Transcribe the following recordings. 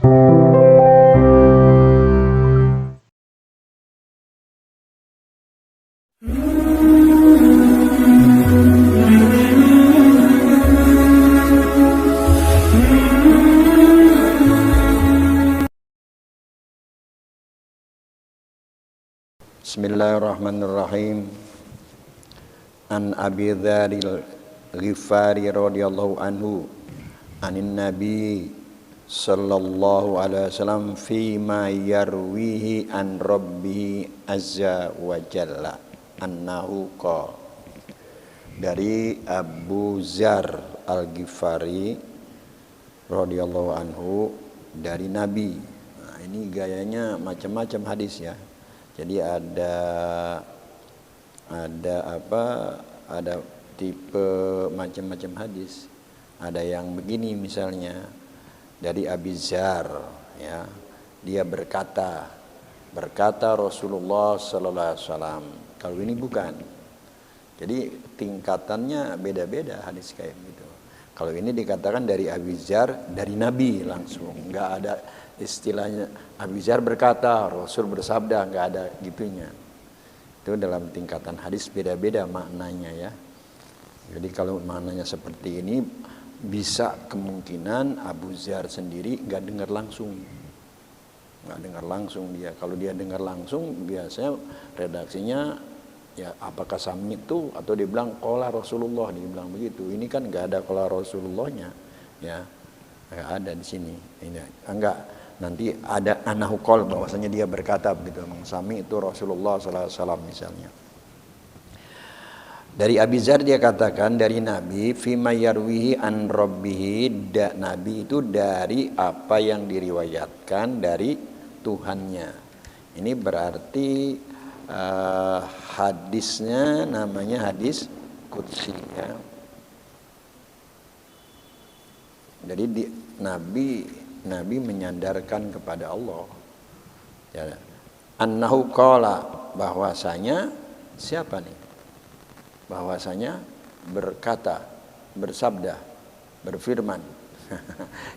Bismillahirrahmanirrahim. An Abi Dzaril Ghifari radhiyallahu anhu anin Nabi sallallahu alaihi wasallam fi ma yarwihi an Rabbihi azza wa jalla annahu qala. Dari Abu Dzar Al-Ghifari radhiyallahu anhu dari Nabi. Nah, ini gayanya macam-macam hadis ya. Jadi ada tipe macam-macam hadis. Ada yang begini misalnya dari Abi Dzar ya. Dia berkata Rasulullah sallallahu alaihi wasallam. Kalau ini bukan. Jadi tingkatannya beda-beda hadis kayak gitu. Kalau ini dikatakan dari Abi Dzar dari Nabi langsung, enggak ada istilahnya Abi Dzar berkata, Rasul bersabda, enggak ada gitunya. Itu dalam tingkatan hadis beda-beda maknanya ya. Jadi kalau maknanya seperti ini bisa kemungkinan Abu Dzar sendiri enggak dengar langsung. Enggak dengar langsung dia. Kalau dia dengar langsung biasanya redaksinya ya apakah sami itu atau dia bilang qala Rasulullah, dia bilang begitu. Ini kan enggak ada qala Rasulullahnya ya. Enggak ada di sini. Ini enggak. Nanti ada anahu qol bahwasanya dia berkata begitu. Sami itu Rasulullah sallallahu alaihi wasallam misalnya. Dari Abi Dzar dia katakan dari Nabi fima yarwihi an rabbihi, Nabi itu dari apa yang diriwayatkan dari Tuhannya. Ini berarti hadisnya namanya hadis qudsi ya. Jadi Nabi menyandarkan kepada Allah ya, annahu qala, bahwasanya siapa nih? Bahwasanya berkata, bersabda, berfirman.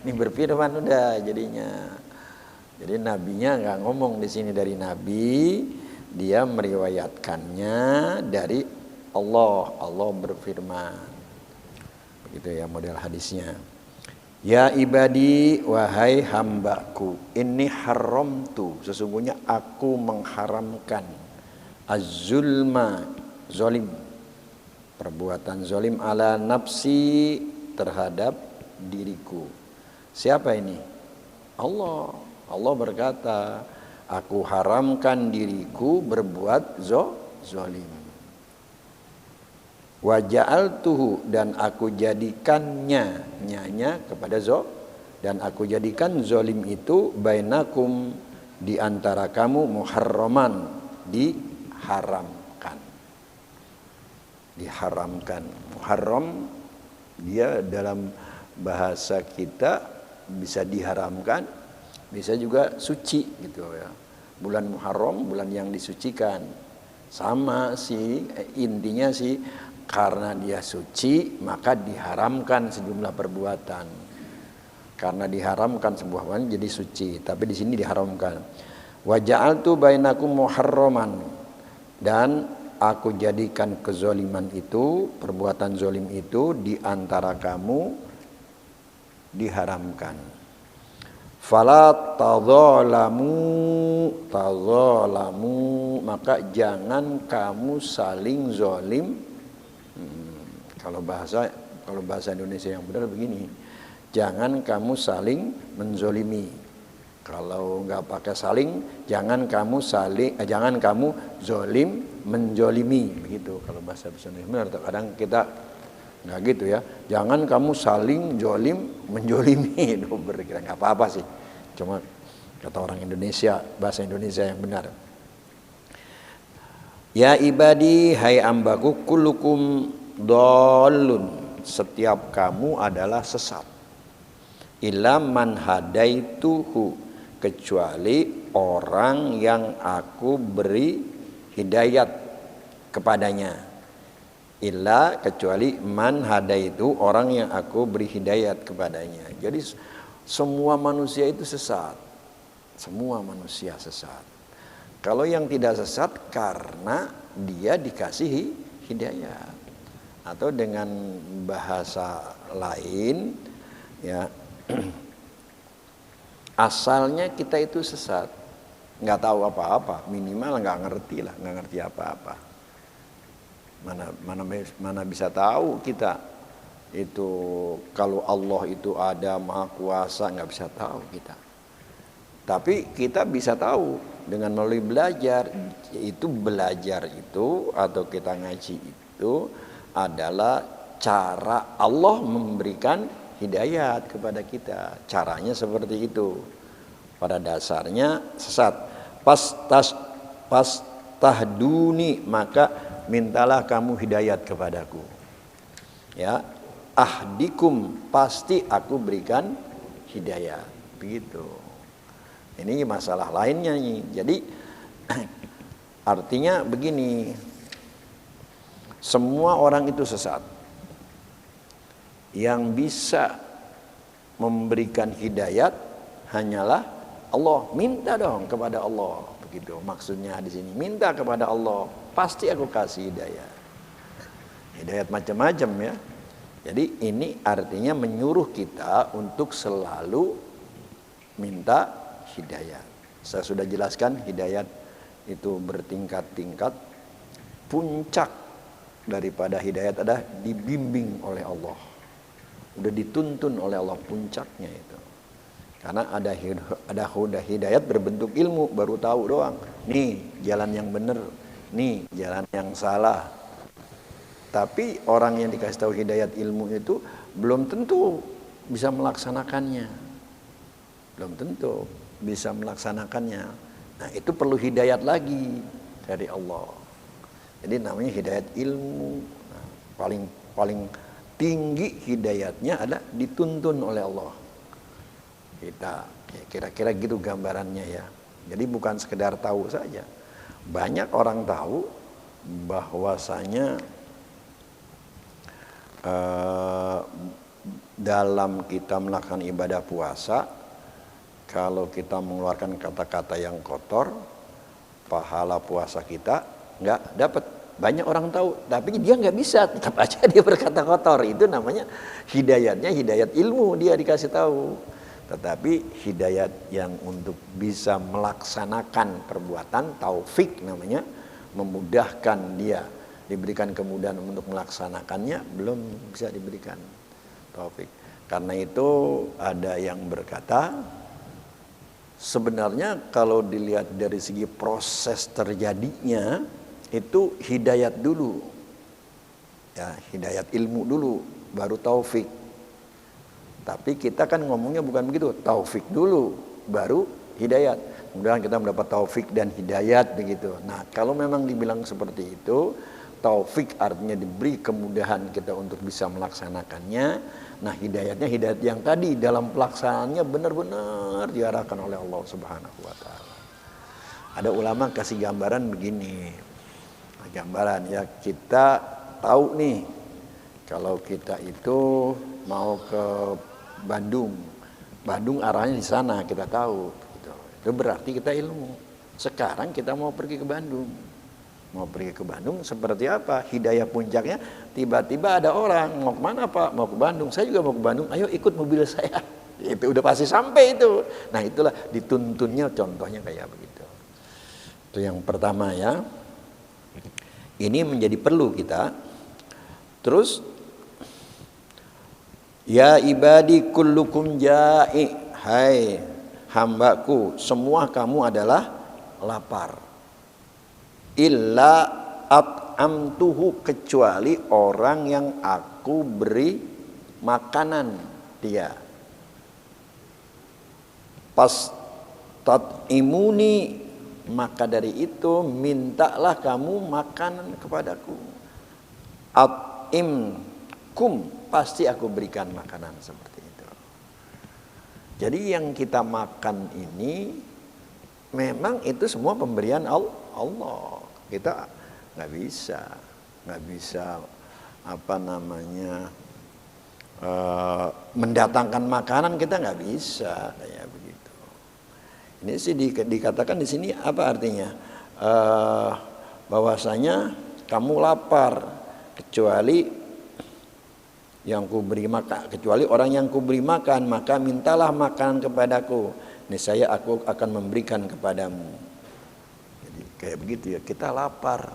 Ini berfirman udah jadinya. Jadi nabinya nggak ngomong di sini dari Nabi, dia meriwayatkannya dari Allah. Allah berfirman. Begitu ya model hadisnya. Ya ibadi, wahai hambaku, ini haramtu, sesungguhnya aku mengharamkan az-zulma, zolim, perbuatan zolim ala nafsi, terhadap diriku. Siapa ini? Allah. Allah berkata, aku haramkan diriku berbuat zolim. Wa ja'altuhu, dan aku jadikannya, nyanya kepada dan aku jadikan zolim itu bainakum, di antara kamu, muharraman, diharamkan. Muharram dia dalam bahasa kita bisa diharamkan, bisa juga suci gitu ya. Bulan Muharram bulan yang disucikan. Sama sih intinya sih, karena dia suci maka diharamkan sejumlah perbuatan. Karena diharamkan sebuah perbuatan jadi suci, tapi di sini diharamkan. Wa ja'altu bainakum muharraman, dan aku jadikan kezoliman itu, perbuatan zolim itu di antara kamu diharamkan. Fala tadzalamu, maka jangan kamu saling zolim. Kalau bahasa Indonesia yang benar begini, jangan kamu saling menzolimi. Kalau nggak pakai saling, jangan kamu zolim menjolimi, begitu. Kalau bahasa Indonesia benar, kadang kita nggak gitu ya. Jangan kamu saling zolim menjolimi, itu berkira nggak apa-apa sih. Cuma kata orang Indonesia, bahasa Indonesia yang benar. Ya ibadi, hai ambaku, kullukum dhalun, setiap kamu adalah sesat. Illa man hadaituhu, kecuali orang yang aku beri hidayat kepadanya. Illa, kecuali man hadaitu, orang yang aku beri hidayat kepadanya. Jadi Semua manusia itu sesat. Semua manusia sesat. Kalau yang tidak sesat karena dia dikasihi hidayah. Atau dengan bahasa lain ya, asalnya kita itu sesat, nggak tahu apa-apa, minimal nggak ngerti lah, nggak ngerti apa-apa. Mana bisa tahu kita itu kalau Allah itu ada maha kuasa, nggak bisa tahu kita. Tapi kita bisa tahu dengan melalui belajar. Itu belajar itu atau kita ngaji itu adalah cara Allah memberikan hidayat kepada kita. Caranya seperti itu. Pada dasarnya sesat. Pas tahduni, maka mintalah kamu hidayat kepadaku. Ya, ahdikum, pasti aku berikan hidayat. Begitu. Ini masalah lainnya nih. Jadi artinya begini. Semua orang itu sesat. Yang bisa memberikan hidayat hanyalah Allah. Minta dong kepada Allah. Begitu maksudnya di sini. Minta kepada Allah, pasti aku kasih hidayat. Hidayat macam-macam ya. Jadi ini artinya menyuruh kita untuk selalu minta hidayat. Saya sudah jelaskan hidayat itu bertingkat-tingkat. Puncak daripada hidayat adalah dibimbing oleh Allah. Udah dituntun oleh Allah, puncaknya itu. Karena ada hidayat berbentuk ilmu, baru tahu doang. Nih jalan yang benar, nih jalan yang salah. Tapi orang yang dikasih tahu hidayat ilmu itu belum tentu bisa melaksanakannya. Belum tentu bisa melaksanakannya. Nah, itu perlu hidayat lagi dari Allah. Jadi namanya hidayat ilmu. Nah, paling tinggi hidayatnya adalah dituntun oleh Allah. Kita ya, kira-kira gitu gambarannya ya. Jadi bukan sekedar tahu saja. Banyak orang tahu bahwasanya dalam kita melakukan ibadah puasa, kalau kita mengeluarkan kata-kata yang kotor, pahala puasa kita nggak dapat. Banyak orang tahu, tapi dia nggak bisa, tetap aja dia berkata kotor. Itu namanya hidayatnya hidayat ilmu, dia dikasih tahu. Tetapi hidayat yang untuk bisa melaksanakan perbuatan, taufik namanya, memudahkan dia, diberikan kemudahan untuk melaksanakannya, belum bisa diberikan taufik. Karena itu ada yang berkata, sebenarnya kalau dilihat dari segi proses terjadinya, itu hidayat dulu, ya hidayat ilmu dulu, baru taufik. Tapi kita kan ngomongnya bukan begitu, taufik dulu, baru hidayat. Kemudian kita mendapat taufik dan hidayat begitu. Nah kalau memang dibilang seperti itu, taufik artinya diberi kemudahan kita untuk bisa melaksanakannya. Nah hidayatnya hidayat yang tadi dalam pelaksanaannya benar-benar diarahkan oleh Allah Subhanahu wa Ta'ala. Ada ulama kasih gambaran begini. Gambaran ya, kita tahu nih kalau kita itu mau ke Bandung arahnya di sana, kita tahu gitu. Itu berarti kita ilmu. Sekarang kita mau pergi ke Bandung, seperti apa hidayah puncaknya? Tiba-tiba ada orang, mau kemana Pak? Mau ke Bandung. Saya juga mau ke Bandung, ayo ikut mobil saya. Itu udah pasti sampai itu. Nah itulah dituntunnya, contohnya kayak begitu. Itu yang pertama ya. Ini menjadi perlu kita. Terus ya ibadi kullukum ja'i, hai hambaku, semua kamu adalah lapar. Illa at'amtuhu, kecuali orang yang aku beri makanan dia. Pas tat'imuni, maka dari itu mintalah kamu makanan kepadaku. At'imkum, pasti aku berikan makanan seperti itu. Jadi yang kita makan ini memang itu semua pemberian Allah. Kita nggak bisa mendatangkan makanan kita nggak bisa kayak begitu. Ini sih dikatakan di sini apa artinya? Bahwasanya kamu lapar kecuali yang kuberi makan, kecuali orang yang kuberi makan, maka mintalah makanan kepadaku, niscaya aku akan memberikan kepadamu. Jadi kayak begitu ya, kita lapar,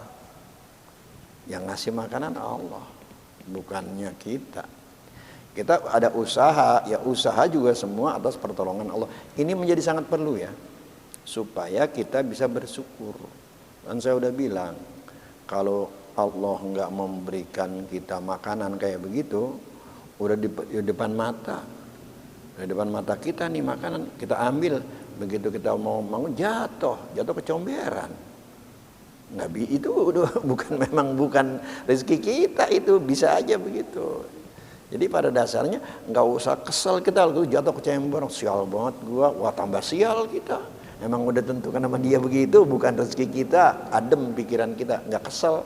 yang ngasih makanan Allah, bukannya kita. Kita ada usaha, ya usaha juga semua atas pertolongan Allah. Ini menjadi sangat perlu ya, supaya kita bisa bersyukur. Dan saya udah bilang, kalau Allah nggak memberikan kita makanan kayak begitu, udah di depan mata, di depan mata kita nih makanan, kita ambil, begitu kita mau jatuh kecomberan. Nggak, itu memang bukan rezeki kita, itu bisa aja begitu. Jadi pada dasarnya nggak usah kesel kita kalau jatuh kecomberan, sial banget gua, wah tambah sial kita. Emang udah tentukan sama dia begitu, bukan rezeki kita, adem pikiran kita, nggak kesel.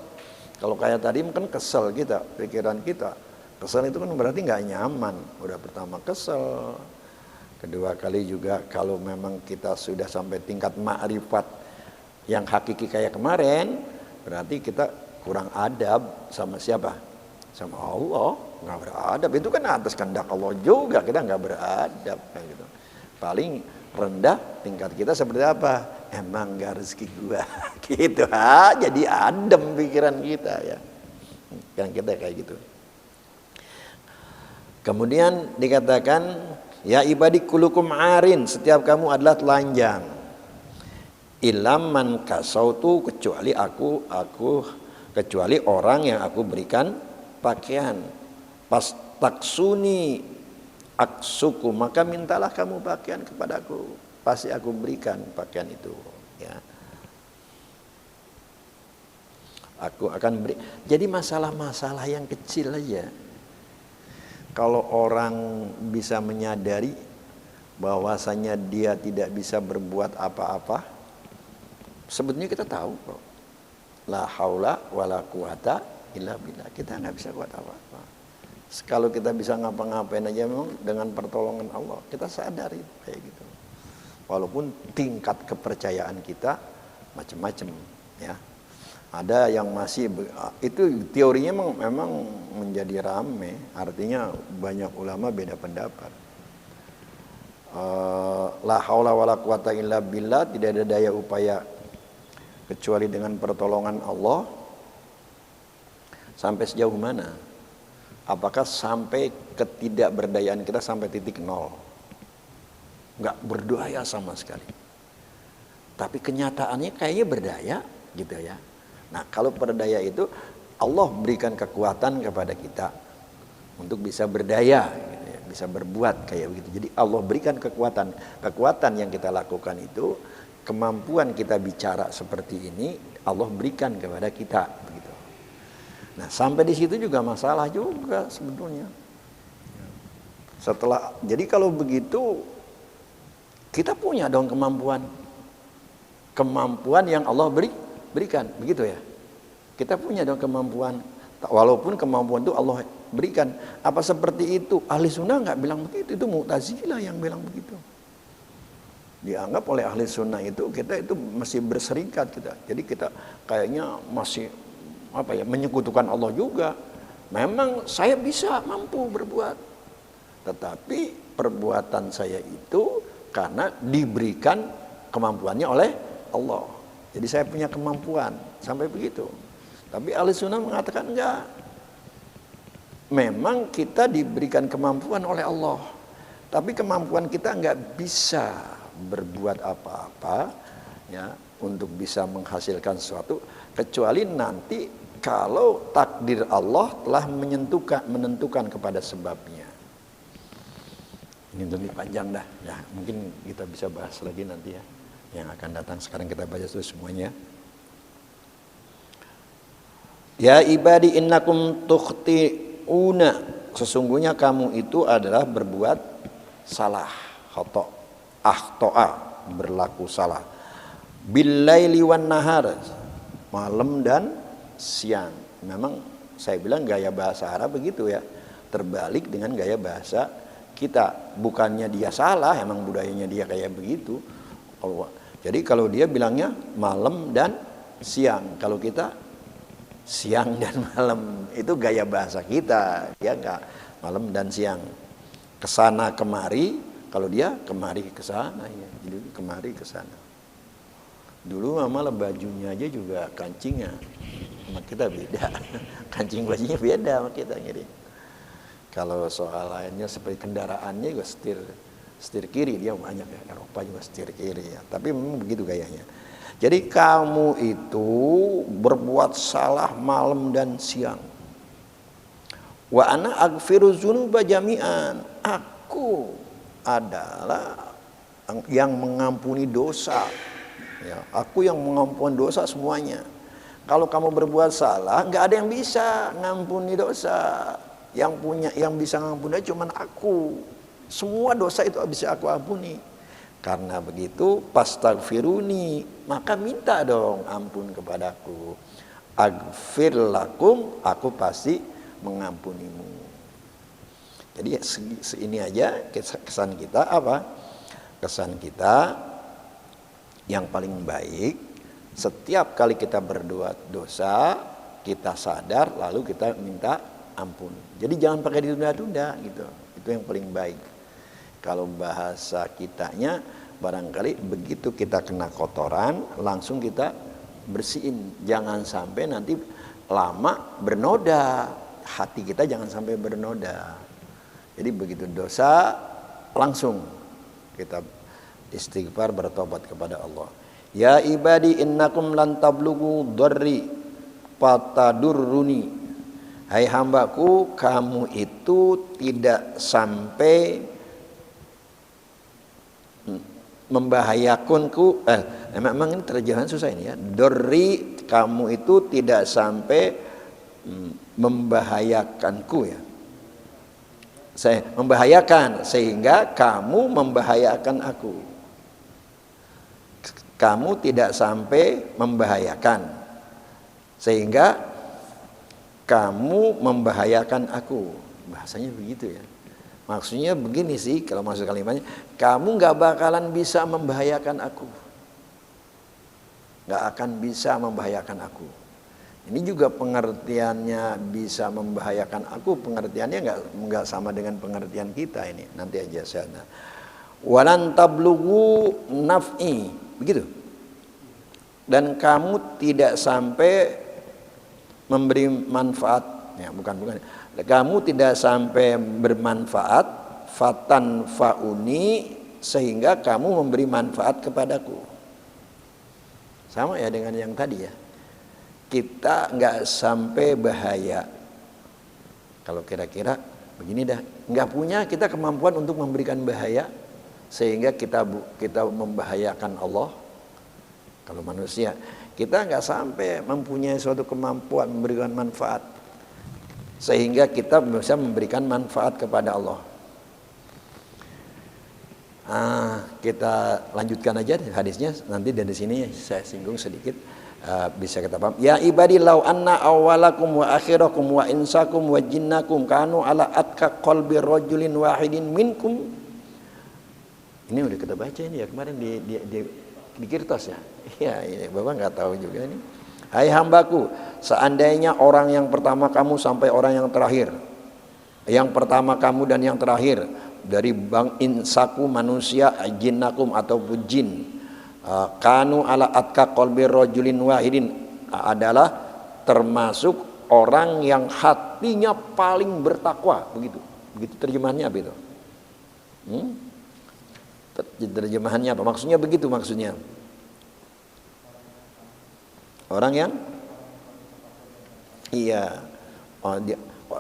Kalau kayak tadi kan kesel kita, pikiran kita. Kesel itu kan berarti nggak nyaman. Udah pertama kesel. Kedua kali juga kalau memang kita sudah sampai tingkat ma'rifat yang hakiki kayak kemarin, berarti kita kurang adab sama siapa? Sama Allah. Nggak beradab. Itu kan atas kehendak Allah juga, kita nggak beradab. Kayak gitu. Paling rendah tingkat kita seperti apa? Emang gak rezeki gua gitu jadi adem pikiran kita ya, kan kita kayak gitu. Kemudian dikatakan ya ibadi kulukum arin, setiap kamu adalah telanjang, ilam man kasautu, kecuali orang yang aku berikan pakaian, pas taksuni aksuku, maka mintalah kamu pakaian kepadaku, pasti aku berikan pakaian itu ya. Aku akan beri. Jadi masalah-masalah yang kecil aja, kalau orang bisa menyadari bahwasanya dia tidak bisa berbuat apa-apa, sebetulnya kita tahu kok, la haula wala quwata illa billah, kita nggak bisa buat apa-apa. Kalau kita bisa ngapa-ngapain aja memang dengan pertolongan Allah, kita sadari kayak gitu. Walaupun tingkat kepercayaan kita macam-macam ya. Ada yang masih itu teorinya memang menjadi rame, artinya banyak ulama beda pendapat. La haula wala quwata illa billah, tidak ada daya upaya kecuali dengan pertolongan Allah. Sampai sejauh mana? Apakah sampai ketidakberdayaan kita sampai titik nol? Nggak berdaya sama sekali. Tapi kenyataannya kayaknya berdaya gitu ya. Nah kalau berdaya itu Allah berikan kekuatan kepada kita untuk bisa berdaya gitu ya, bisa berbuat kayak begitu. Jadi Allah berikan kekuatan yang kita lakukan itu, kemampuan kita bicara seperti ini Allah berikan kepada kita begitu. Nah sampai di situ juga masalah juga sebetulnya. Jadi kalau begitu kita punya dong kemampuan yang Allah berikan, begitu ya. Kita punya dong kemampuan, walaupun kemampuan itu Allah berikan. Apa seperti itu? Ahli sunnah nggak bilang begitu, itu Mu'tazilah yang bilang begitu. Dianggap oleh ahli sunnah itu kita itu masih berserikat kita. Jadi kita kayaknya masih menyekutukan Allah juga. Memang saya bisa mampu berbuat, tetapi perbuatan saya itu karena diberikan kemampuannya oleh Allah. Jadi saya punya kemampuan sampai begitu. Tapi ahli sunnah mengatakan enggak. Memang kita diberikan kemampuan oleh Allah, tapi kemampuan kita enggak bisa berbuat apa-apa ya untuk bisa menghasilkan sesuatu, kecuali nanti kalau takdir Allah telah menentukan kepada sebabnya. Ini lebih panjang dah ya, mungkin kita bisa bahas lagi nanti ya yang akan datang. Sekarang kita baca dulu semuanya. Ya ibadi innakum tukhti'una, sesungguhnya kamu itu adalah berbuat salah, akhto'a, berlaku salah. Billaili wan nahar, malam dan siang. Memang saya bilang gaya bahasa Arab begitu ya. terbalik dengan gaya bahasa kita. Bukannya dia salah, emang budayanya dia kayak begitu. Jadi kalau dia bilangnya malam dan siang, kalau kita siang dan malam, itu gaya bahasa kita. Dia enggak malam dan siang, kesana kemari. Kalau dia kemari kesana, ya. Jadi kemari kesana. Dulu malah bajunya aja juga kancingnya sama kita beda. Kancing bajunya beda sama kita ngiri. Kalau soal lainnya seperti kendaraannya juga setir kiri, dia banyak ya, Eropa juga setir kiri ya. Tapi memang begitu gayanya. Jadi kamu itu berbuat salah malam dan siang. Wa ana aghfiru dzunuba jami'an. Aku adalah yang mengampuni dosa. Ya, aku yang mengampuni dosa semuanya. Kalau kamu berbuat salah, nggak ada yang bisa ngampuni dosa. Yang bisa ngampuni cuma aku. Semua dosa itu bisa aku ampuni. Karena begitu, pastaghfiruni, maka minta dong ampun kepadaku. Aghfir lakum, aku pasti mengampunimu. Jadi ini aja kesan kita apa? Kesan kita yang paling baik, setiap kali kita berbuat dosa, kita sadar lalu kita minta ampun. Jadi jangan pakai ditunda-tunda gitu. Itu yang paling baik. Kalau bahasa kitanya barangkali begitu kita kena kotoran langsung kita bersihin. Jangan sampai nanti lama bernoda. Hati kita jangan sampai bernoda. Jadi begitu dosa langsung kita istighfar, bertobat kepada Allah. Ya ibadi innakum lan tablughu dharri fatadurruni. Hai hambaku, kamu itu tidak sampai membahayakanku. Memang ini terjemahan susah ini ya. Dharri, kamu itu tidak sampai membahayakanku ya. Saya membahayakan sehingga kamu membahayakan aku. Kamu tidak sampai membahayakan sehingga kamu membahayakan aku. Bahasanya begitu ya. Maksudnya begini sih kalau maksud kalimatnya, kamu gak bakalan bisa membahayakan aku. Gak akan bisa membahayakan aku. Ini juga pengertiannya bisa membahayakan aku, pengertiannya nggak sama dengan pengertian kita ini. Nanti aja saya. Walan tablughu naf'i, begitu. Dan kamu tidak sampai memberi manfaat, ya bukan. Kamu tidak sampai bermanfaat, fatan fauni, sehingga kamu memberi manfaat kepadaku. Sama ya dengan yang tadi ya. Kita nggak sampai bahaya. Kalau kira-kira begini dah, nggak punya kita kemampuan untuk memberikan bahaya sehingga kita membahayakan Allah. Kalau manusia, kita nggak sampai mempunyai suatu kemampuan memberikan manfaat sehingga kita bisa memberikan manfaat kepada Allah. Kita lanjutkan aja hadisnya, nanti dari sini saya singgung sedikit. Bisa kita paham. Ya ibadi law anna awwalakum wa akhirakum wa insakum wa jinnakum kanu ala atqa qalbi rajulin wahidin minkum. Ini udah kita baca ini ya kemarin di Kirtos ya. Iya, Bapak nggak tahu juga ini. Hai hambaku, seandainya orang yang pertama kamu sampai orang yang terakhir. Yang pertama kamu dan yang terakhir dari bang insaku manusia, jinnakum ataupun jin. Kanu ala atka qalbi rajulin wahidin adalah termasuk orang yang hatinya paling bertakwa, begitu terjemahannya apa itu? Terjemahannya apa? Maksudnya begitu maksudnya. Orang yang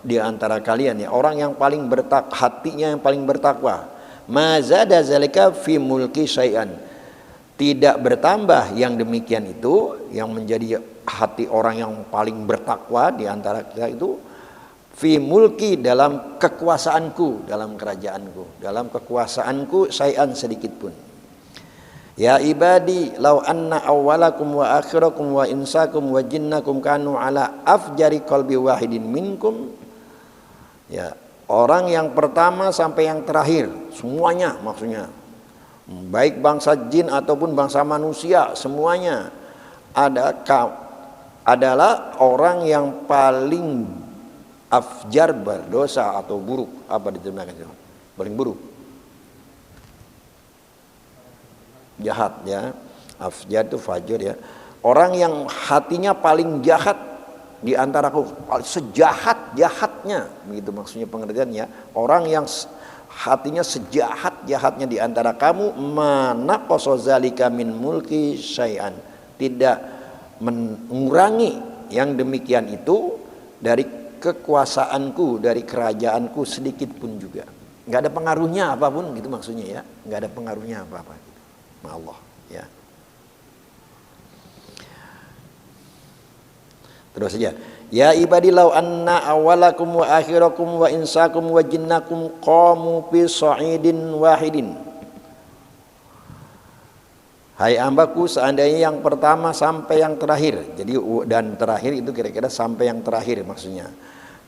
di antara kalian ya, orang yang paling hatinya yang paling bertakwa. Mazada zalika fi mulki syai'an. Tidak bertambah yang demikian itu, yang menjadi hati orang yang paling bertakwa di antara kita itu, fi mulki dalam kekuasaanku, dalam kerajaanku, dalam kekuasaanku syai'an sedikit pun. Ya ibadi law anna awwalakum wa akhirakum wa insakum wa jinnakum kanu ala afjari qalbi wahidin minkum. Ya, Orang yang pertama sampai yang terakhir, semuanya maksudnya. Baik bangsa jin ataupun bangsa manusia, semuanya adalah orang yang paling afjar, berdosa atau buruk. Apa diterjemahkan? Paling buruk. Jahat ya. Afjar itu fajir ya. Orang yang hatinya paling jahat di antara aku, sejahat-jahatnya, begitu maksudnya pengertiannya. Orang yang hatinya sejahat-jahatnya di antara kamu, mana qasazalika min mulki syai'an, tidak mengurangi yang demikian itu dari kekuasaanku, dari kerajaanku sedikit pun juga. Nggak ada pengaruhnya apapun gitu maksudnya ya, nggak ada pengaruhnya apa-apa gitu. Ma Allah ya. Terus saja. Ya ibadilau anna awalakum wa akhirakum wa insakum wa jinnakum qamu fi sa'idin wahidin. Hai hambaku, seandainya yang pertama sampai yang terakhir. Jadi dan terakhir itu kira-kira sampai yang terakhir maksudnya.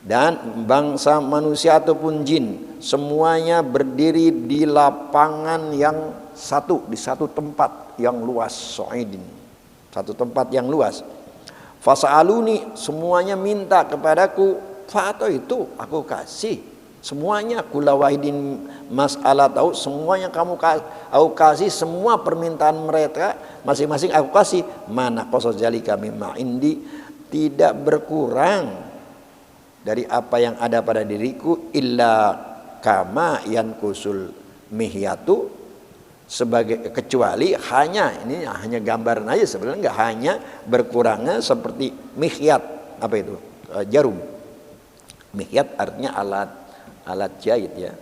Dan bangsa manusia ataupun jin semuanya berdiri di lapangan yang satu, di satu tempat yang luas, sa'idin. Satu tempat yang luas. Fasa'aluni, semuanya minta kepadaku, fa'ato itu aku kasih. Semuanya kula wahidin mas'alah tahu, semuanya aku kasih, semua permintaan mereka masing-masing aku kasih. Mana qasazalika mimma indi, tidak berkurang dari apa yang ada pada diriku, illa kama yankusul mihyatu, sebagai kecuali hanya gambaran aja, sebenarnya nggak hanya berkurangnya seperti mikhyat, apa itu, jarum. Mikhyat artinya alat jahit ya.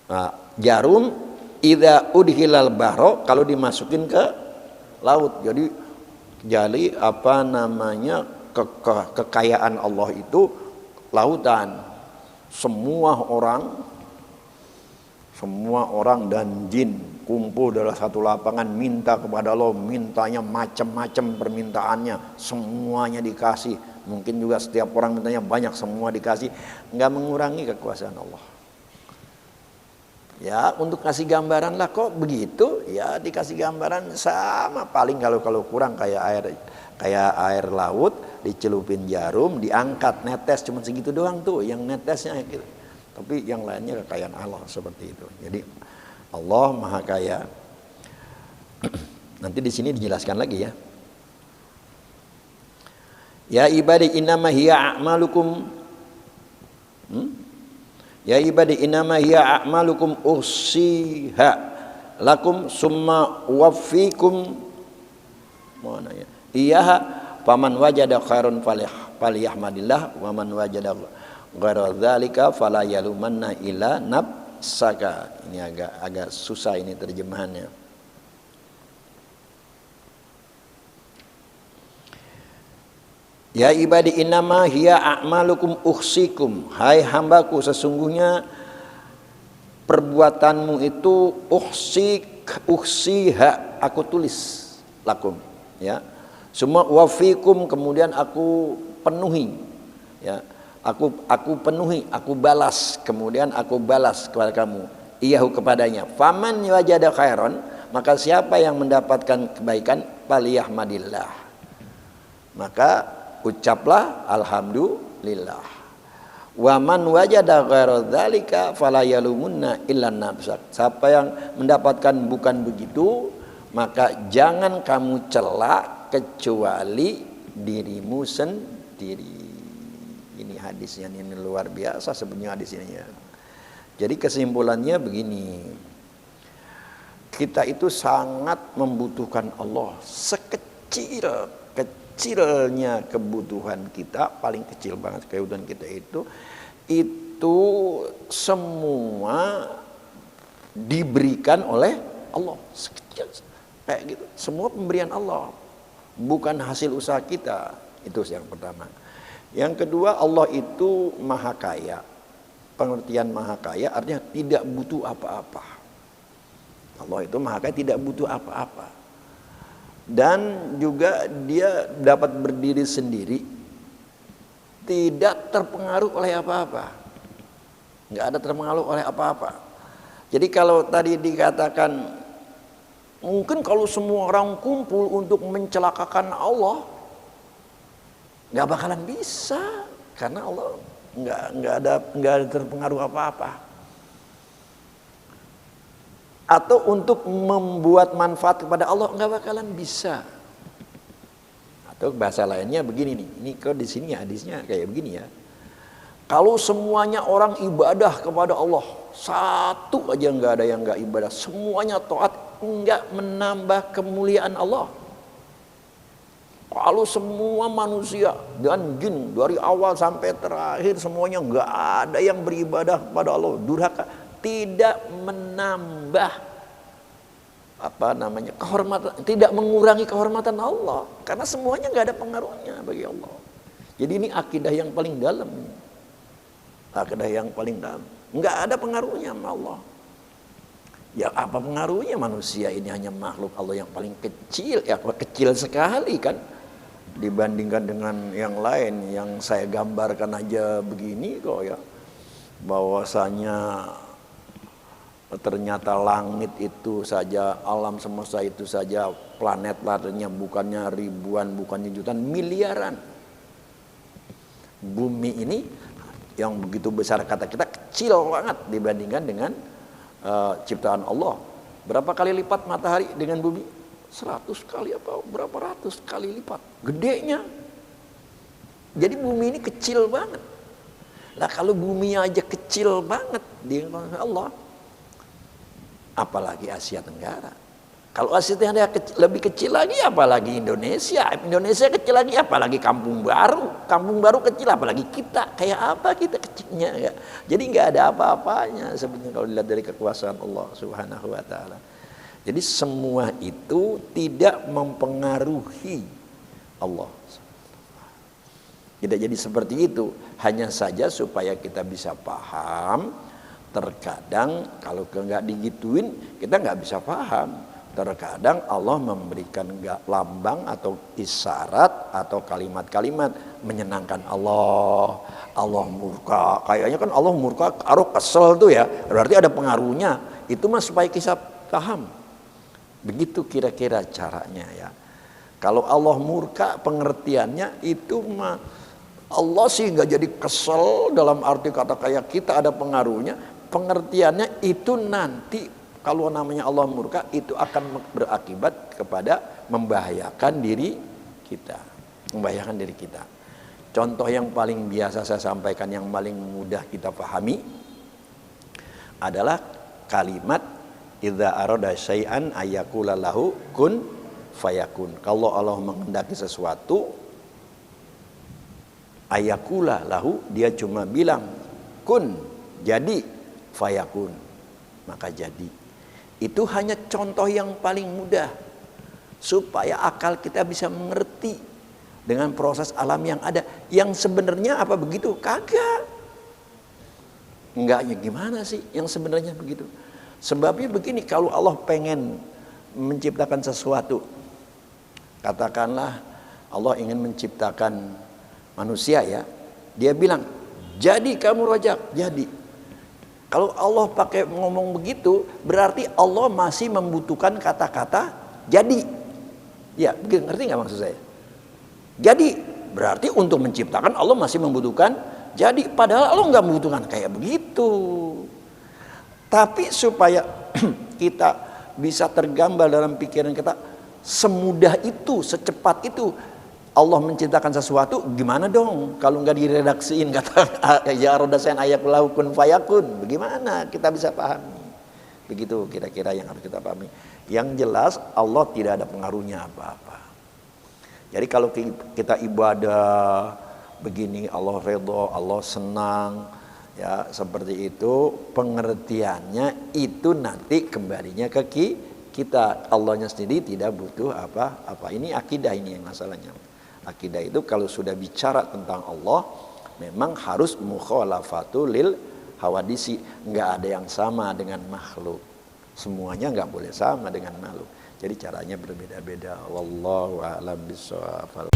Nah, jarum idza udhilal bahro, kalau dimasukin ke laut. Jadi apa namanya, kekayaan Allah itu lautan. Semua orang dan jin kumpul dalam satu lapangan, minta kepada Allah, mintanya macam-macam permintaannya, semuanya dikasih. Mungkin juga setiap orang mintanya banyak, semua dikasih, nggak mengurangi kekuasaan Allah. Ya, untuk kasih gambaran lah, kok begitu? Ya, dikasih gambaran sama, paling kalau kurang kayak air laut, dicelupin jarum, diangkat, netes, cuma segitu doang tuh yang netesnya gitu. Tapi yang lainnya kekayaan Allah seperti itu. Jadi Allah Maha Kaya. Nanti di sini dijelaskan lagi ya. Ya ibadi innama hiya a'malukum. Ya ibadi innama hiya a'malukum uhsiha lakum summa waffikum. Mana ya? Iyaha faman wajada khairun falyahmadillah wa man wajada ghairu dzalika fala yalumanna ila nafsaka. Ini agak susah ini terjemahannya. Ya ibadi innama hiya a'malukum uhsikum. Hai hambaku, sesungguhnya perbuatanmu itu uhsiha, aku tulis lakum ya. Semua wafikum, kemudian aku penuhi ya. Aku penuhi, aku balas, kemudian aku balas kepada kamu, iyahu kepadanya. Faman wajada khairan, maka siapa yang mendapatkan kebaikan, faliyahmadillah, maka ucaplah alhamdulillah. Wa man wajada ghairu dzalika fala yalumunna illa nafsak. Siapa yang mendapatkan bukan begitu, maka jangan kamu celak kecuali dirimu sendiri. Ini hadisnya ini luar biasa sebenarnya hadis ini ya. Jadi kesimpulannya begini. Kita itu sangat membutuhkan Allah. Kecilnya kebutuhan kita, paling kecil banget kebutuhan kita itu semua diberikan oleh Allah. Sekecil kayak gitu. Semua pemberian Allah, bukan hasil usaha kita. Itu yang pertama. Yang kedua, Allah itu maha kaya. Pengertian maha kaya artinya tidak butuh apa-apa. Allah itu maha kaya, tidak butuh apa-apa. Dan juga dia dapat berdiri sendiri, tidak terpengaruh oleh apa-apa. nggak ada terpengaruh oleh apa-apa. Jadi kalau tadi dikatakan mungkin kalau semua orang kumpul untuk mencelakakan Allah, nggak bakalan bisa, karena Allah nggak ada terpengaruh apa-apa. Atau untuk membuat manfaat kepada Allah, nggak bakalan bisa. Atau bahasa lainnya begini nih, ini kok di sini hadisnya kayak begini ya. Kalau semuanya orang ibadah kepada Allah, satu aja nggak ada yang nggak ibadah, semuanya taat, nggak menambah kemuliaan Allah. Kalau semua manusia dan jin dari awal sampai terakhir semuanya nggak ada yang beribadah kepada Allah, durhaka, tidak menambah kehormatan, tidak mengurangi kehormatan Allah, karena semuanya nggak ada pengaruhnya bagi Allah. Jadi ini akidah yang paling dalam, akidah yang paling dalam, nggak ada pengaruhnya sama Allah. Ya apa pengaruhnya, manusia ini hanya makhluk Allah yang paling kecil, ya kecil sekali kan dibandingkan dengan yang lain. Yang saya gambarkan aja begini kok ya, bahwasanya ternyata langit itu saja, alam semesta itu saja, planet-planetnya bukannya ribuan, bukannya jutaan, miliaran. Bumi ini yang begitu besar kata kita kecil banget dibandingkan dengan ciptaan Allah. Berapa kali lipat matahari dengan bumi? 100 kali apa berapa ratus kali lipat gedenya. Jadi bumi ini kecil banget. Lah kalau bumi aja kecil banget di Allah, apalagi Asia Tenggara. Kalau Asia Tenggara lebih kecil lagi, apalagi Indonesia. Indonesia kecil lagi, apalagi Kampung Baru. Kampung Baru kecil, apalagi kita. Kayak apa kita kecilnya ya. Jadi nggak ada apa-apanya sebenarnya kalau dilihat dari kekuasaan Allah Subhanahu wa taala. Jadi semua itu tidak mempengaruhi Allah. Tidak jadi seperti itu. Hanya saja supaya kita bisa paham, terkadang kalau nggak digituin kita nggak bisa paham. Terkadang Allah memberikan lambang atau isyarat atau kalimat-kalimat menyenangkan Allah. Allah murka, kayaknya kan Allah murka, kesel tuh ya, berarti ada pengaruhnya. Itu mah supaya kita paham. Begitu kira-kira caranya ya. Kalau Allah murka, pengertiannya itu mah Allah sih nggak jadi kesel dalam arti kata kayak kita ada pengaruhnya. Pengertiannya itu nanti kalau namanya Allah murka itu akan berakibat kepada membahayakan diri kita, membahayakan diri kita. Contoh yang paling biasa saya sampaikan, yang paling mudah kita pahami adalah kalimat idza arada syai'an ayyakula lahu kun fayakun. Kalau Allah menghendaki sesuatu, ayyakula lahu, dia cuma bilang kun, jadi, fayakun, maka jadi. Itu hanya contoh yang paling mudah supaya akal kita bisa mengerti dengan proses alam yang ada, yang sebenarnya apa begitu? Kagak. Enggaknya gimana sih yang sebenarnya begitu? Sebabnya begini, kalau Allah pengen menciptakan sesuatu, katakanlah Allah ingin menciptakan manusia ya, dia bilang jadi kamu rojak, jadi. Kalau Allah pakai ngomong begitu, berarti Allah masih membutuhkan kata-kata jadi. Ya, ngerti nggak maksud saya? Jadi, berarti untuk menciptakan Allah masih membutuhkan jadi. Padahal Allah nggak membutuhkan kayak begitu. Tapi supaya kita bisa tergambar dalam pikiran kita, semudah itu, secepat itu Allah menciptakan sesuatu, gimana dong kalau nggak diredaksiin kata ya rodasen ayat lahu kun fayakun, bagaimana kita bisa pahami? Begitu kira-kira yang harus kita pahami. Yang jelas Allah tidak ada pengaruhnya apa-apa. Jadi kalau kita ibadah begini, Allah redha, Allah senang, ya seperti itu, pengertiannya itu nanti kembalinya ke kita. Allahnya sendiri tidak butuh apa-apa. Ini akidah, ini yang masalahnya. Akidah itu kalau sudah bicara tentang Allah, memang harus mukhalafatul lil hawadisi, nggak ada yang sama dengan makhluk. Semuanya nggak boleh sama dengan makhluk. Jadi caranya berbeda-beda. Wallahu a'lam bishawab.